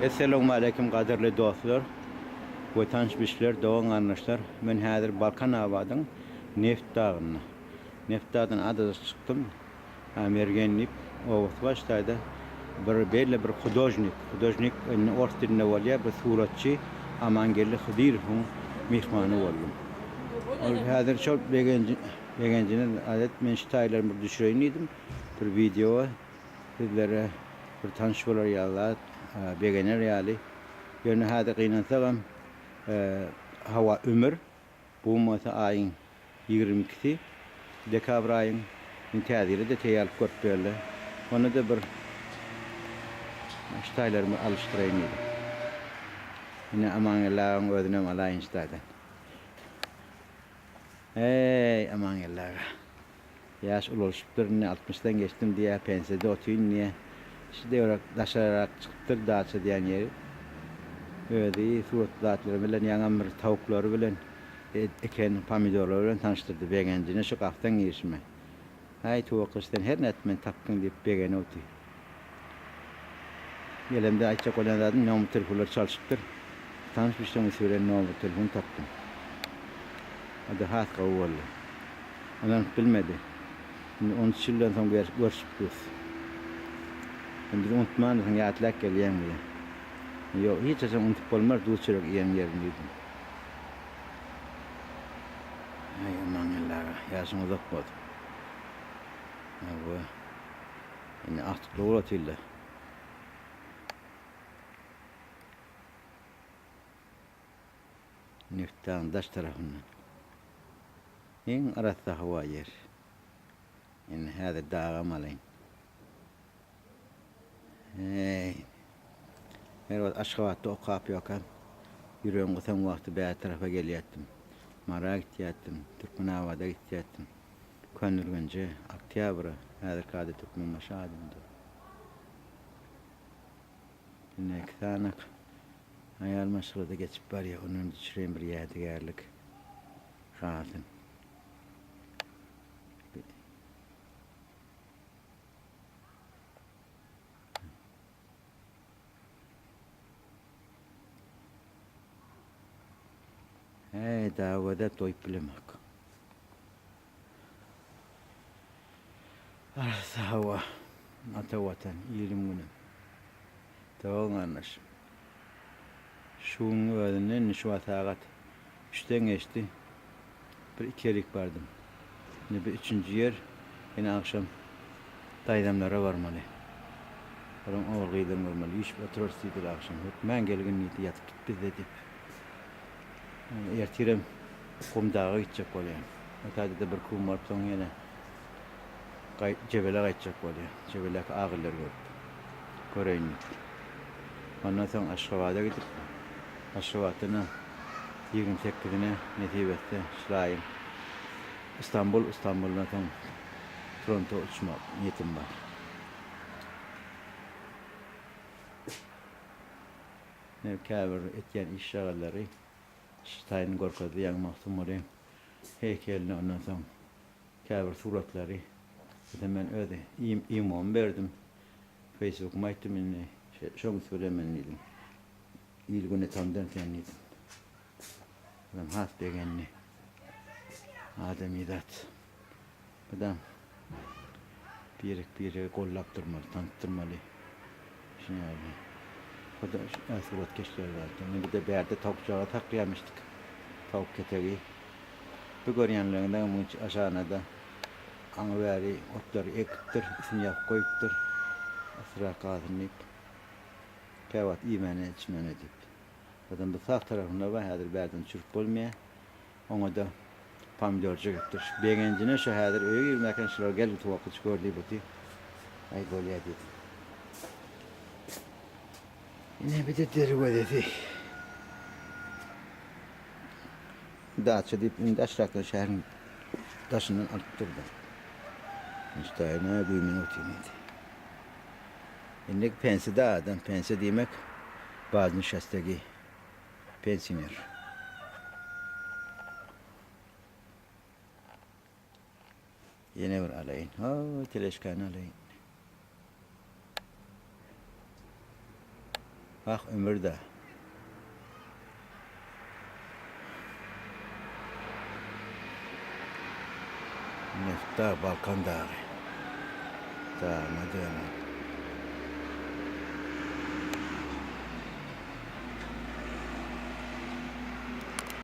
Esselamu aleyküm kadirli dostlar. Vatandaş bişler, doğan anlaşlar. Ben hazır Balkan Abad'ın Neft Dağı'na. Neft Dağı'dan adada çıktım. Mergenlip, o baştaydı. Bir hudojnik. Hudojnik ortadında valya bir suratçı. Amangelli Hıdirhun mihmanı oldum. Hazır çok begencinin adet men şitaylarımı düşüreyiniydim. Bir video sizlere bir tanışmalar yallat begener yali. Yani hadi kıynansağım hava ömür bu masa ayın 22'si dekabr ayın intihadıyla da teyal kort böyle. Onu da bir şitaylarımı alıştırayınıydım. Yine aman Allah'ın ödünem alayın şitaydan. Hey aman Allah'a. Yaş ulaşıptır ne 60'tan geçtim diye pensiyede oturayım niye. İşte olarak daşarak çıkıptır dağıtsa diyen yeri. Öyle surat dağıtları bilen yanan bir tavukları bilen eken pomidorları bilen tanıştırdı begencine şu kaftan girişme. Hay tavuk işte her netmen taktın deyip begene oturuyor. Yelemde ayçak olan zaten nomu telefonları çalışıptır. Tanışmıştım söyleyen nomu telefonu taktım. Adı hat kavu oldu. Ondan bilmedi. Şimdi 13 yıldan sonra görüşüp biz unutmadık ya atlak geliyen bile. Yok hiç açam unutup olmaz duşarak yiyen yerindeydim. Ay aman Allah'a yaşım uzak oldu. Bu yine artık doğru atıyla. Neftağın daş tarafından. En arası hava yer. Yani hadi dağa malayın. Her vakit Aşkabat'ta o kapı yokan. Yürüyorum kutan vakti bir tarafa geliyattim. Marağa gidiyattim. Türkmenava'da gidiyattim. Könülgünce Aktyabra. Hadi kâde Türkmen maşadımdı. Yine kısanak. Hayal maşgulada geçip var ya onun düşüreyim bir yadigarlık. Şahsın. Hey davada doyup bilemek. Arası hava. Ata vatan. İlim günüm. Doğan anlaşım. Şunun ödünden nişvat ağat. Üçten geçti. Bir ikilik vardım. Yine bir üçüncü yer. Yine akşam daydamlara varmalı. Oğlum oğluyla varmalı. Hiç oturursaydı akşam. Ben gelgin niyeti yatıp git biz edip. Ertirem kum dağı gidecek oluyor. Ötede de bir kum var sonra yine cebele gidecek oluyor. Cebele ağırlar görüp. Göreyim. Ondan sonra Aşkabat'a gidip Aşkabat'ına 28'ine Netibet'te şirayim. İstanbul'dan sonra Toronto uçma niyetim var. Nevkâbir etken iş şağalları Şitayın korkadı yan mahtumları heykelini ondan sonra kâbir suratları zaten ben öyle imam verdim Facebook'uma ettim yine şunu söylemeniydim ilgini tanıdığım kendiydim ben has beğenli Ademidat adam bir kollaptırmalı tanıttırmalı şimdi abi o da surat geçler vardı. Bir de bir yerde tavukçağa taklayamıştık. Tavuk keteri. Bir görüyenlerinden muç aşağına da anıveri otları ekiptir, isim yap koyuptur. Sıra kazınlayıp kevat imene içmene edip. Zaten bu sağ tarafında var, hadir berden çürük olmaya. Ona da pomidorcu gittir. Beğencine şu hadir öyle girmeken şular geldi tuvakıç gördüğü buti. Ay gol ya dedi. Yine bir de deri dedi. Dağça deyip aşağıda şehrin taşından alıp durdu. İşte ne büyümün otuymuydu. Şimdi pensi dağdan, pensi demek bazı nişastaki pensioner. Yine bir alayın. Teleşkan alayın. Bak Ömür Dağı. Neft Dağı, Balkan Dağı. Tamam, hadi.